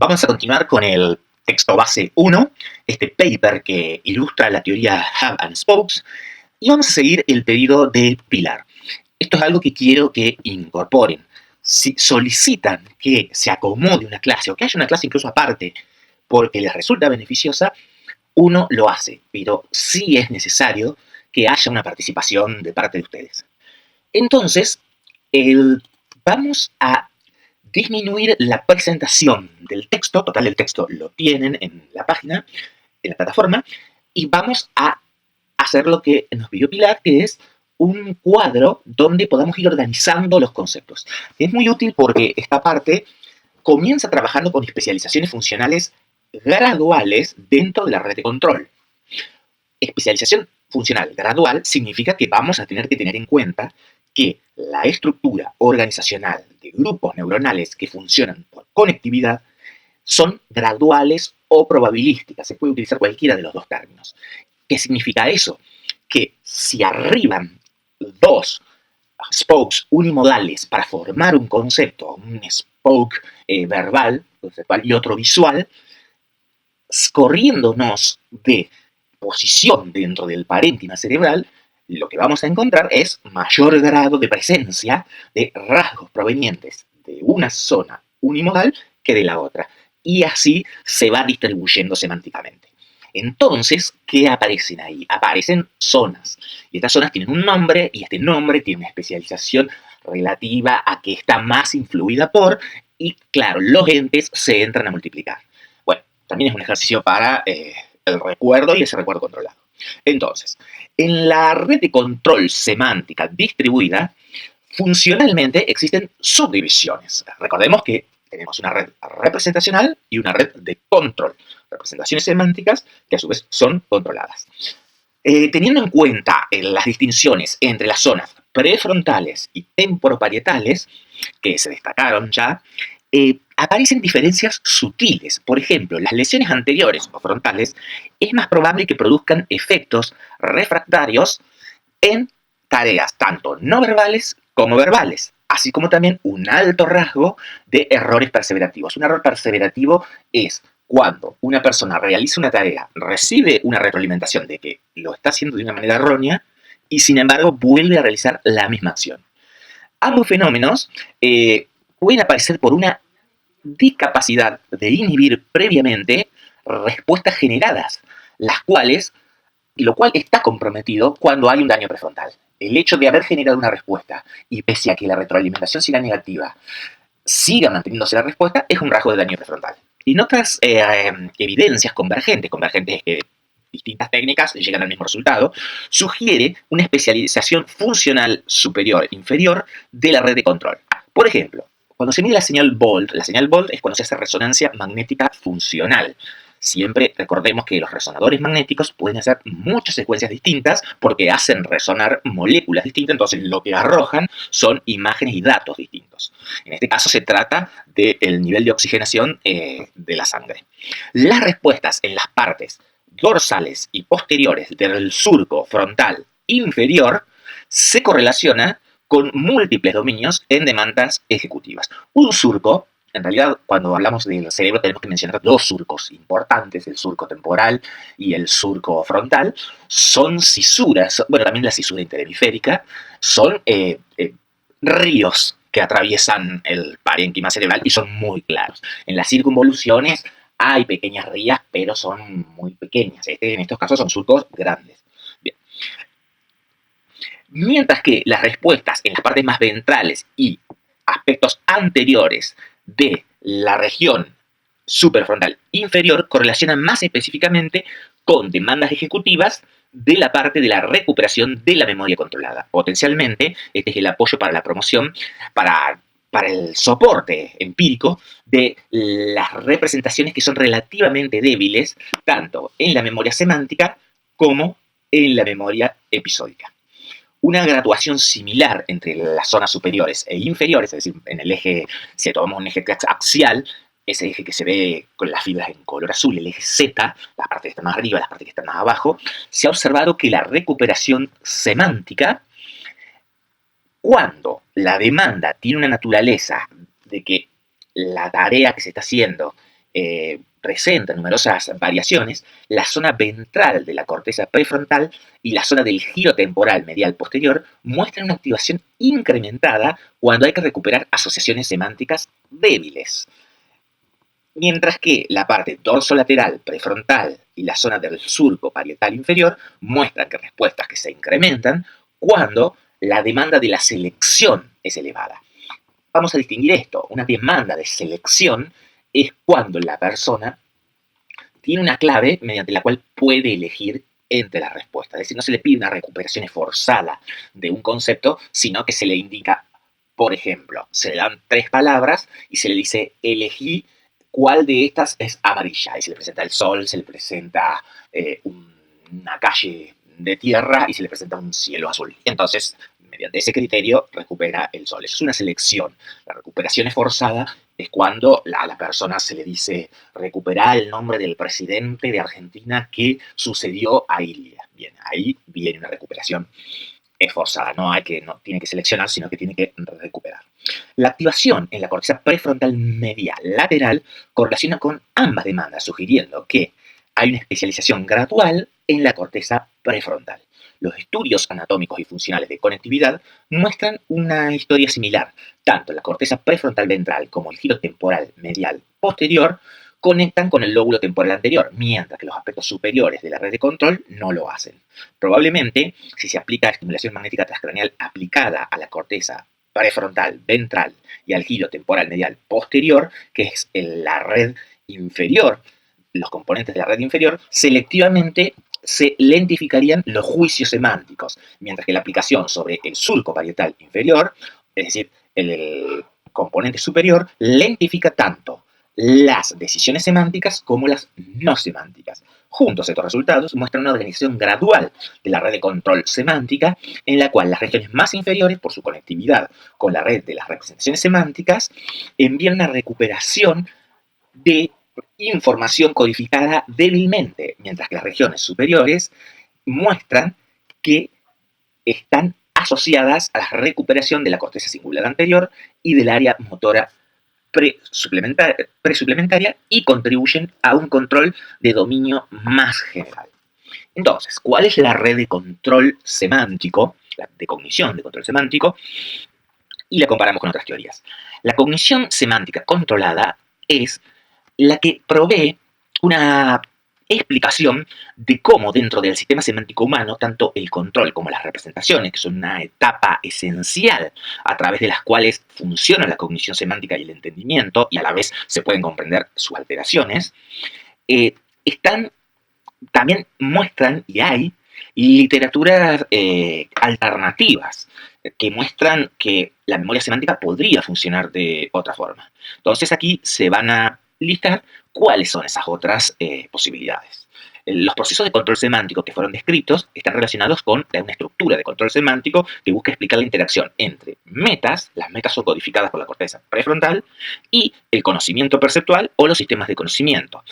Vamos a continuar con el texto base 1, este paper que ilustra la teoría Hub and Spokes, y vamos a seguir el pedido de Pilar. Esto es algo que quiero que incorporen. Si solicitan que se acomode una clase o que haya una clase incluso aparte porque les resulta beneficiosa, uno lo hace, pero sí es necesario que haya una participación de parte de ustedes. Entonces, vamos a disminuir la presentación del texto, total el texto lo tienen en la página, en la plataforma, y vamos a hacer lo que nos pidió Pilar, que es un cuadro donde podamos ir organizando los conceptos. Es muy útil porque esta parte comienza trabajando con especializaciones funcionales graduales dentro de la red de control. Especialización funcional gradual significa que vamos a tener que tener en cuenta que la estructura organizacional de grupos neuronales que funcionan por conectividad son graduales o probabilísticas. Se puede utilizar cualquiera de los dos términos. ¿Qué significa eso? Que si arriban dos spokes unimodales para formar un concepto, un spoke verbal conceptual y otro visual, corriéndonos de posición dentro del parénquima cerebral, lo que vamos a encontrar es mayor grado de presencia de rasgos provenientes de una zona unimodal que de la otra. Y así se va distribuyendo semánticamente. Entonces, ¿qué aparecen ahí? Aparecen zonas. Y estas zonas tienen un nombre, y este nombre tiene una especialización relativa a que está más influida por, y claro, los entes se entran a multiplicar. Bueno, también es un ejercicio para el recuerdo y ese recuerdo controlado. Entonces, en la red de control semántica distribuida, funcionalmente existen subdivisiones. Recordemos que tenemos una red representacional y una red de control. Representaciones semánticas que a su vez son controladas. Teniendo en cuenta las distinciones entre las zonas prefrontales y temporoparietales, que se destacaron ya, aparecen diferencias sutiles. Por ejemplo, las lesiones anteriores o frontales es más probable que produzcan efectos refractarios en tareas tanto no verbales como verbales, así como también un alto rasgo de errores perseverativos. Un error perseverativo es cuando una persona realiza una tarea, recibe una retroalimentación de que lo está haciendo de una manera errónea y sin embargo vuelve a realizar la misma acción. Ambos fenómenos pueden aparecer por una discapacidad de inhibir previamente respuestas generadas, lo cual está comprometido cuando hay un daño prefrontal. El hecho de haber generado una respuesta y pese a que la retroalimentación siga negativa, siga manteniéndose la respuesta, es un rasgo de daño prefrontal. Y en otras evidencias convergentes que distintas técnicas llegan al mismo resultado, sugiere una especialización funcional superior-inferior de la red de control. Por ejemplo, cuando se mide la señal Bolt es cuando se hace resonancia magnética funcional. Siempre recordemos que los resonadores magnéticos pueden hacer muchas secuencias distintas porque hacen resonar moléculas distintas, entonces lo que arrojan son imágenes y datos distintos. En este caso se trata del nivel de oxigenación de la sangre. Las respuestas en las partes dorsales y posteriores del surco frontal inferior se correlaciona con múltiples dominios en demandas ejecutivas. Un surco, en realidad, cuando hablamos del cerebro tenemos que mencionar dos surcos importantes, el surco temporal y el surco frontal. Son cisuras, bueno, también la cisura interhemisférica, son ríos que atraviesan el parénquima cerebral y son muy claros. En las circunvoluciones hay pequeñas rías, pero son muy pequeñas. En estos casos son surcos grandes. Bien. Mientras que las respuestas en las partes más ventrales y aspectos anteriores de la región superfrontal inferior correlacionan más específicamente con demandas ejecutivas de la parte de la recuperación de la memoria controlada. Potencialmente, este es el apoyo para la promoción, para el soporte empírico de las representaciones que son relativamente débiles, tanto en la memoria semántica como en la memoria episódica. Una graduación similar entre las zonas superiores e inferiores, es decir, en el eje, si tomamos un eje axial, ese eje que se ve con las fibras en color azul, el eje Z, las partes que están más arriba, las partes que están más abajo, se ha observado que la recuperación semántica, cuando la demanda tiene una naturaleza de que la tarea que se está haciendo presenta numerosas variaciones, la zona ventral de la corteza prefrontal y la zona del giro temporal medial posterior muestran una activación incrementada cuando hay que recuperar asociaciones semánticas débiles. Mientras que la parte dorsolateral prefrontal y la zona del surco parietal inferior muestran que respuestas que se incrementan cuando la demanda de la selección es elevada. Vamos a distinguir esto. Una demanda de selección es cuando la persona tiene una clave mediante la cual puede elegir entre las respuestas. Es decir, no se le pide una recuperación forzada de un concepto, sino que se le indica, por ejemplo, se le dan 3 palabras y se le dice elegí cuál de estas es amarilla. Y se le presenta el sol, se le presenta una calle de tierra y se le presenta un cielo azul. Entonces, mediante ese criterio, recupera el sol. Eso es una selección. La recuperación es forzada es cuando a la persona se le dice recuperar el nombre del presidente de Argentina que sucedió a Ilia. Bien, ahí viene una recuperación forzada. No tiene que seleccionar, sino que tiene que recuperar. La activación en la corteza prefrontal medial lateral correlaciona con ambas demandas, sugiriendo que hay una especialización gradual en la corteza prefrontal. Los estudios anatómicos y funcionales de conectividad muestran una historia similar. Tanto la corteza prefrontal ventral como el giro temporal medial posterior conectan con el lóbulo temporal anterior, mientras que los aspectos superiores de la red de control no lo hacen. Probablemente, si se aplica estimulación magnética transcraneal aplicada a la corteza prefrontal ventral y al giro temporal medial posterior, que es la red inferior, los componentes de la red inferior, selectivamente se lentificarían los juicios semánticos, mientras que la aplicación sobre el surco parietal inferior, es decir, el componente superior, lentifica tanto las decisiones semánticas como las no semánticas. Juntos, estos resultados muestran una organización gradual de la red de control semántica, en la cual las regiones más inferiores, por su conectividad con la red de las representaciones semánticas, envían una recuperación de información codificada débilmente, mientras que las regiones superiores muestran que están asociadas a la recuperación de la corteza singular anterior y del área motora presuplementaria y contribuyen a un control de dominio más general. Entonces, ¿cuál es la red de control semántico, de cognición de control semántico? Y la comparamos con otras teorías. La cognición semántica controlada es la que provee una explicación de cómo dentro del sistema semántico humano, tanto el control como las representaciones, que son una etapa esencial a través de las cuales funciona la cognición semántica y el entendimiento, y a la vez se pueden comprender sus alteraciones, también muestran, y hay, literaturas alternativas que muestran que la memoria semántica podría funcionar de otra forma. Entonces aquí se van a listar cuáles son esas otras posibilidades. Los procesos de control semántico que fueron descritos están relacionados con una estructura de control semántico que busca explicar la interacción entre metas, las metas son codificadas por la corteza prefrontal, y el conocimiento perceptual o los sistemas de conocimiento.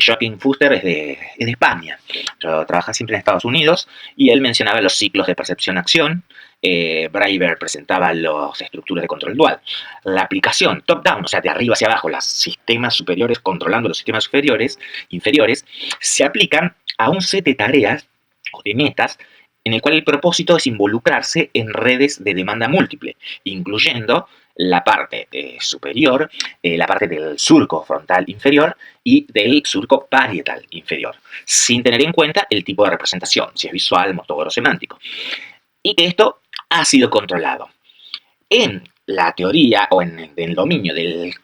Joaquín Fuster es de España, trabaja siempre en Estados Unidos, y él mencionaba los ciclos de percepción-acción. Breiber presentaba las estructuras de control dual. La aplicación top-down, o sea, de arriba hacia abajo, los sistemas superiores controlando los sistemas inferiores, se aplican a un set de tareas o de metas en el cual el propósito es involucrarse en redes de demanda múltiple, incluyendo la parte superior, la parte del surco frontal inferior y del surco parietal inferior, sin tener en cuenta el tipo de representación, si es visual, motor o semántico. Y que esto ha sido controlado. En la teoría o en el dominio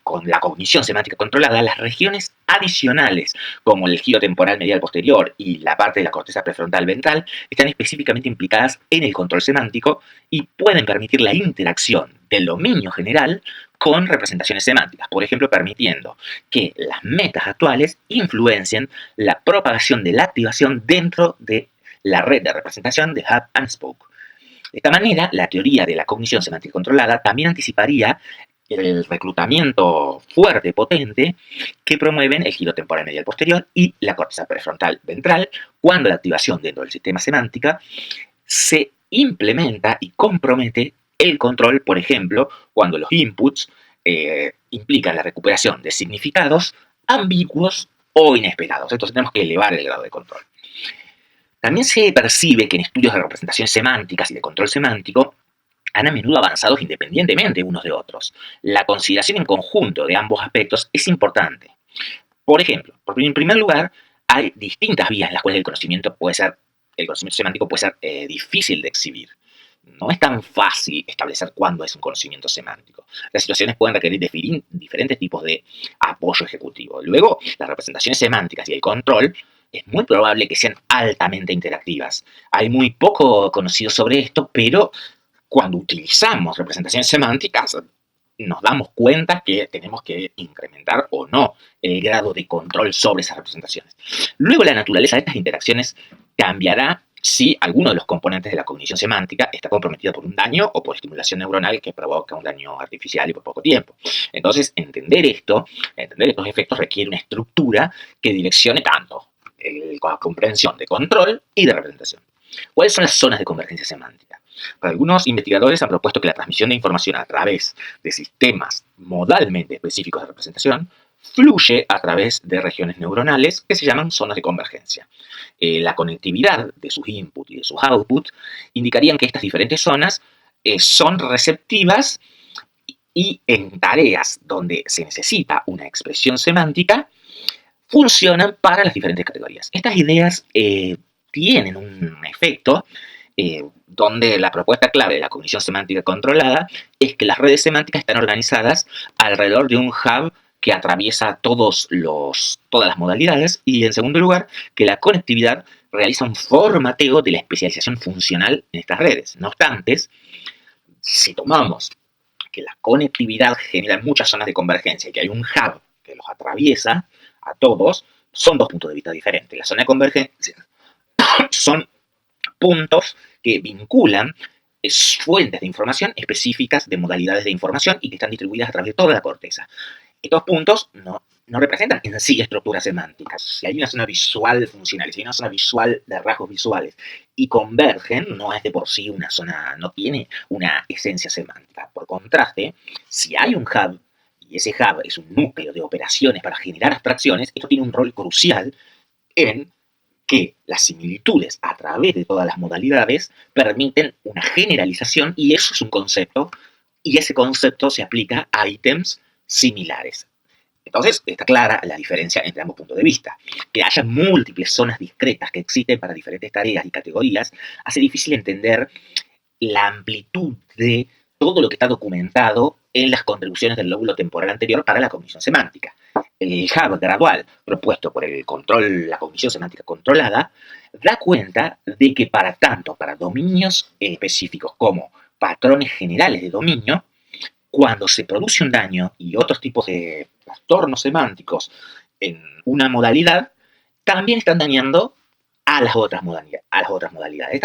con la cognición semántica controlada, las regiones adicionales, como el giro temporal medial posterior y la parte de la corteza prefrontal ventral, están específicamente implicadas en el control semántico y pueden permitir la interacción del dominio general con representaciones semánticas, por ejemplo, permitiendo que las metas actuales influencien la propagación de la activación dentro de la red de representación de Hub and Spoke. De esta manera, la teoría de la cognición semántica controlada también anticiparía el reclutamiento fuerte, potente, que promueven el giro temporal medial posterior y la corteza prefrontal ventral, cuando la activación dentro del sistema semántica se implementa y compromete el control, por ejemplo, cuando los inputs implican la recuperación de significados ambiguos o inesperados. Entonces tenemos que elevar el grado de control. También se percibe que en estudios de representaciones semánticas y de control semántico han a menudo avanzados independientemente unos de otros. La consideración en conjunto de ambos aspectos es importante. Por ejemplo, en primer lugar, hay distintas vías en las cuales el conocimiento semántico puede ser difícil de exhibir. No es tan fácil establecer cuándo es un conocimiento semántico. Las situaciones pueden requerir diferentes tipos de apoyo ejecutivo. Luego, las representaciones semánticas y el control es muy probable que sean altamente interactivas. Hay muy poco conocido sobre esto, pero cuando utilizamos representaciones semánticas, nos damos cuenta que tenemos que incrementar o no el grado de control sobre esas representaciones. Luego, la naturaleza de estas interacciones cambiará si alguno de los componentes de la cognición semántica está comprometido por un daño o por estimulación neuronal que provoca un daño artificial y por poco tiempo. Entonces, entender estos efectos requiere una estructura que direccione tanto la comprensión de control y de representación. ¿Cuáles son las zonas de convergencia semántica? Algunos investigadores han propuesto que la transmisión de información a través de sistemas modalmente específicos de representación fluye a través de regiones neuronales que se llaman zonas de convergencia. La conectividad de sus inputs y de sus outputs indicarían que estas diferentes zonas son receptivas y en tareas donde se necesita una expresión semántica funcionan para las diferentes categorías. Estas ideas tienen un efecto donde la propuesta clave de la cognición semántica controlada es que las redes semánticas están organizadas alrededor de un hub que atraviesa todas las modalidades y, en segundo lugar, que la conectividad realiza un formateo de la especialización funcional en estas redes. No obstante, si tomamos que la conectividad genera muchas zonas de convergencia y que hay un hub que los atraviesa a todos, son dos puntos de vista diferentes. La zona de convergencia son puntos que vinculan fuentes de información específicas de modalidades de información y que están distribuidas a través de toda la corteza. Estos puntos no representan en sí estructuras semánticas. Si hay una zona visual funcional, si hay una zona visual de rasgos visuales y convergen, no es de por sí una zona, no tiene una esencia semántica. Por contraste, si hay un hub y ese hub es un núcleo de operaciones para generar abstracciones, esto tiene un rol crucial en que las similitudes a través de todas las modalidades permiten una generalización y eso es un concepto y ese concepto se aplica a ítems similares. Entonces, está clara la diferencia entre ambos puntos de vista. Que haya múltiples zonas discretas que existen para diferentes tareas y categorías hace difícil entender la amplitud de todo lo que está documentado en las contribuciones del lóbulo temporal anterior para la cognición semántica. El hub gradual propuesto por la cognición semántica controlada da cuenta de que para dominios específicos como patrones generales de dominio, cuando se produce un daño y otros tipos de trastornos semánticos en una modalidad, también están dañando a las otras modalidades.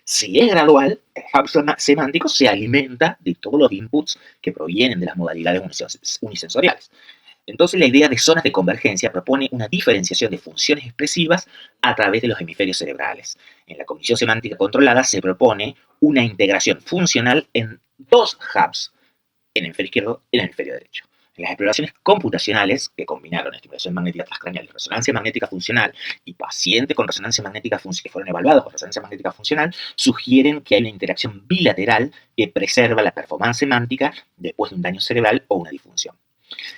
Si es gradual, el hub semántico se alimenta de todos los inputs que provienen de las modalidades unisensoriales. Entonces, la idea de zonas de convergencia propone una diferenciación de funciones expresivas a través de los hemisferios cerebrales. En la cognición semántica controlada se propone una integración funcional en dos hubs, en el hemisferio izquierdo y en el hemisferio derecho. En las exploraciones computacionales que combinaron estimulación magnética transcranial y resonancia magnética funcional y pacientes con resonancia magnética que fueron evaluados con resonancia magnética funcional sugieren que hay una interacción bilateral que preserva la performance semántica después de un daño cerebral o una disfunción.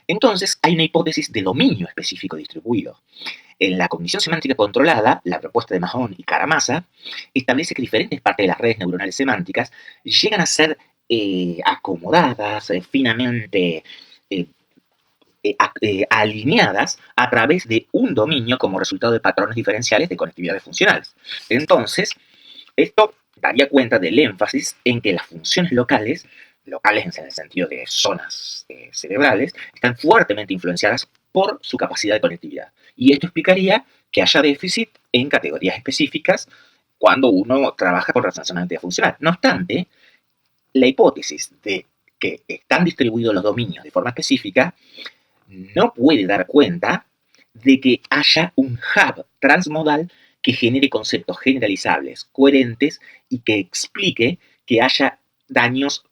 Entonces, hay una hipótesis de dominio específico distribuido. En la cognición semántica controlada, la propuesta de Mahon y Karamasa establece que diferentes partes de las redes neuronales semánticas llegan a ser acomodadas, finamente alineadas a través de un dominio como resultado de patrones diferenciales de conectividades funcionales. Entonces, esto daría cuenta del énfasis en que las funciones locales en el sentido de zonas cerebrales, están fuertemente influenciadas por su capacidad de conectividad. Y esto explicaría que haya déficit en categorías específicas cuando uno trabaja con resonancia magnética funcional. No obstante, la hipótesis de que están distribuidos los dominios de forma específica no puede dar cuenta de que haya un hub transmodal que genere conceptos generalizables, coherentes y que explique que haya daños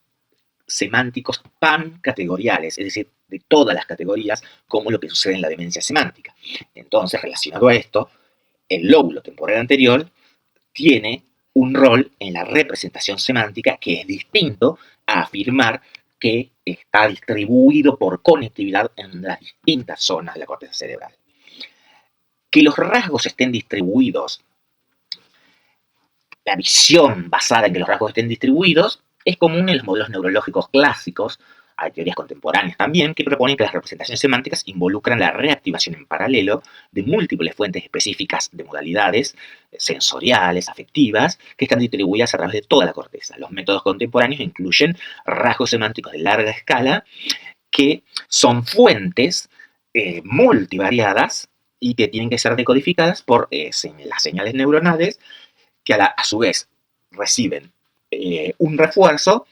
semánticos pancategoriales, es decir, de todas las categorías, como lo que sucede en la demencia semántica. Entonces, relacionado a esto, el lóbulo temporal anterior tiene un rol en la representación semántica que es distinto a afirmar que está distribuido por conectividad en las distintas zonas de la corteza cerebral. Que los rasgos estén distribuidos, la visión basada en que los rasgos estén distribuidos, es común en los modelos neurológicos clásicos. Hay teorías contemporáneas también que proponen que las representaciones semánticas involucran la reactivación en paralelo de múltiples fuentes específicas de modalidades sensoriales, afectivas, que están distribuidas a través de toda la corteza. Los métodos contemporáneos incluyen rasgos semánticos de larga escala, que son fuentes multivariadas y que tienen que ser decodificadas por las señales neuronales, que a su vez reciben un refuerzo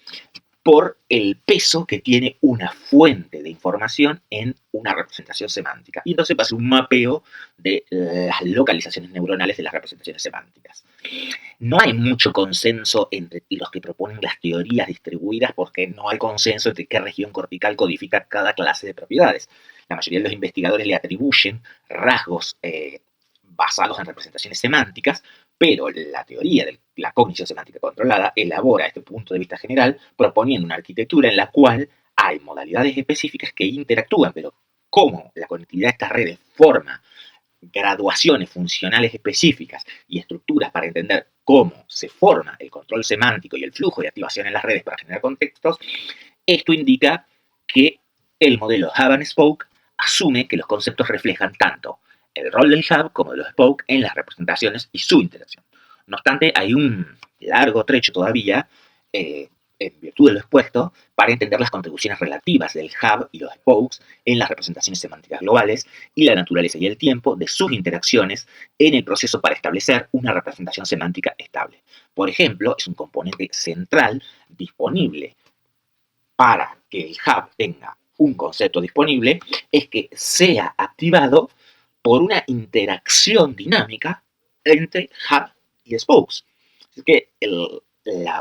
por el peso que tiene una fuente de información en una representación semántica. Y entonces pasa un mapeo de las localizaciones neuronales de las representaciones semánticas. No hay mucho consenso entre los que proponen las teorías distribuidas, porque no hay consenso entre qué región cortical codifica cada clase de propiedades. La mayoría de los investigadores le atribuyen rasgos basados en representaciones semánticas, pero la teoría de la cognición semántica controlada elabora este punto de vista general proponiendo una arquitectura en la cual hay modalidades específicas que interactúan, pero cómo la conectividad de estas redes forma graduaciones funcionales específicas y estructuras para entender cómo se forma el control semántico y el flujo de activación en las redes para generar contextos, esto indica que el modelo Hub and Spoke asume que los conceptos reflejan tanto el rol del hub como de los spoke en las representaciones y su interacción. No obstante, hay un largo trecho todavía, en virtud de lo expuesto, para entender las contribuciones relativas del hub y los spokes en las representaciones semánticas globales y la naturaleza y el tiempo de sus interacciones en el proceso para establecer una representación semántica estable. Por ejemplo, es un componente central disponible para que el hub tenga un concepto disponible, es que sea activado por una interacción dinámica entre hub y spokes. Es que lo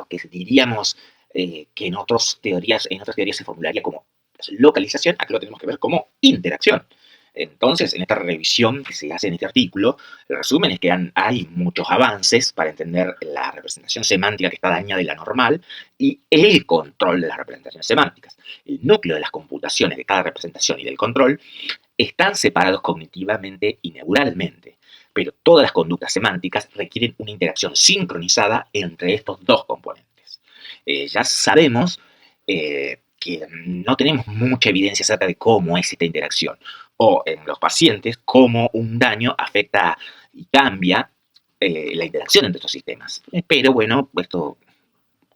que diríamos que en otras teorías se formularía como localización, aquí lo tenemos que ver como interacción. Entonces, en esta revisión que se hace en este artículo, el resumen es que hay muchos avances para entender la representación semántica que está dañada y la normal, y el control de las representaciones semánticas. El núcleo de las computaciones de cada representación y del control están separados cognitivamente y neuralmente, pero todas las conductas semánticas requieren una interacción sincronizada entre estos dos componentes. Ya sabemos que no tenemos mucha evidencia acerca de cómo es esta interacción, o en los pacientes, cómo un daño afecta y cambia la interacción entre estos sistemas. Pero bueno, esto,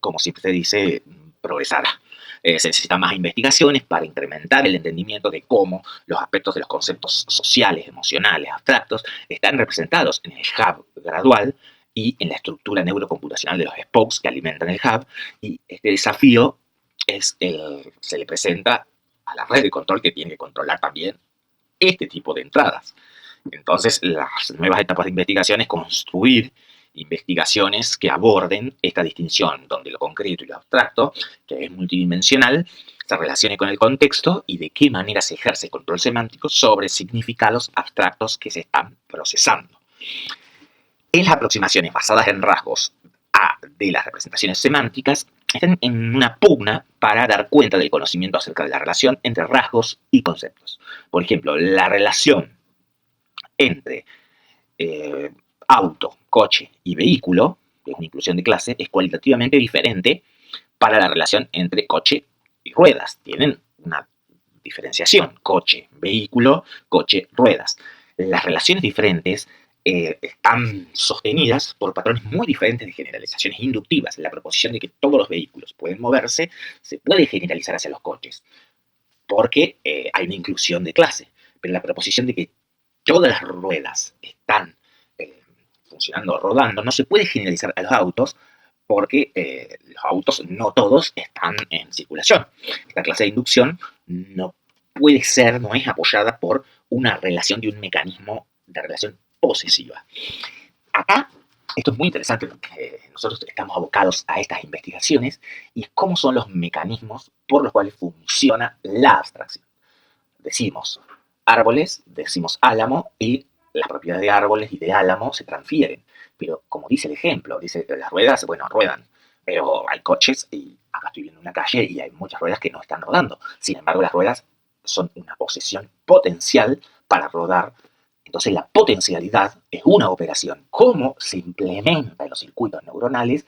como siempre se dice, progresará. Se necesitan más investigaciones para incrementar el entendimiento de cómo los aspectos de los conceptos sociales, emocionales, abstractos, están representados en el hub gradual y en la estructura neurocomputacional de los spokes que alimentan el hub. Y este desafío se le presenta a la red de control, que tiene que controlar también este tipo de entradas. Entonces, las nuevas etapas de investigación es construir investigaciones que aborden esta distinción, donde lo concreto y lo abstracto, que es multidimensional, se relacione con el contexto y de qué manera se ejerce control semántico sobre significados abstractos que se están procesando. En las aproximaciones basadas en rasgos de las representaciones semánticas, están en una pugna para dar cuenta del conocimiento acerca de la relación entre rasgos y conceptos. Por ejemplo, la relación entre auto, coche y vehículo, que es una inclusión de clase, es cualitativamente diferente para la relación entre coche y ruedas. Tienen una diferenciación: coche, vehículo, coche, ruedas. Las relaciones diferentes están sostenidas por patrones muy diferentes de generalizaciones inductivas. La proposición de que todos los vehículos pueden moverse se puede generalizar hacia los coches, porque hay una inclusión de clase. Pero la proposición de que todas las ruedas están funcionando, rodando, no se puede generalizar a los autos, porque los autos no todos están en circulación. Esta clase de inducción no puede ser, no es apoyada por una relación de un mecanismo de relación posesiva. Acá Esto es muy interesante porque nosotros estamos abocados a estas investigaciones y cómo son los mecanismos por los cuales funciona la abstracción. Decimos árboles, decimos álamo y las propiedades de árboles y de álamo se transfieren. Pero como dice el ejemplo, dice que las ruedas, bueno, ruedan, pero hay coches y acá estoy viendo una calle y hay muchas ruedas que no están rodando. Sin embargo, las ruedas son una posesión potencial para rodar. Entonces la potencialidad es una operación. ¿Cómo se implementa en los circuitos neuronales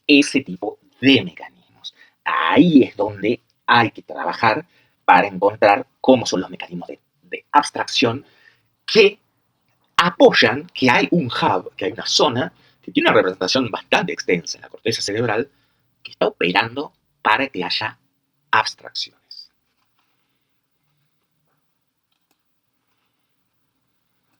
ese tipo de mecanismos? Ahí es donde hay que trabajar para encontrar cómo son los mecanismos de abstracción que apoyan que hay un hub, que hay una zona que tiene una representación bastante extensa en la corteza cerebral que está operando para que haya abstracción.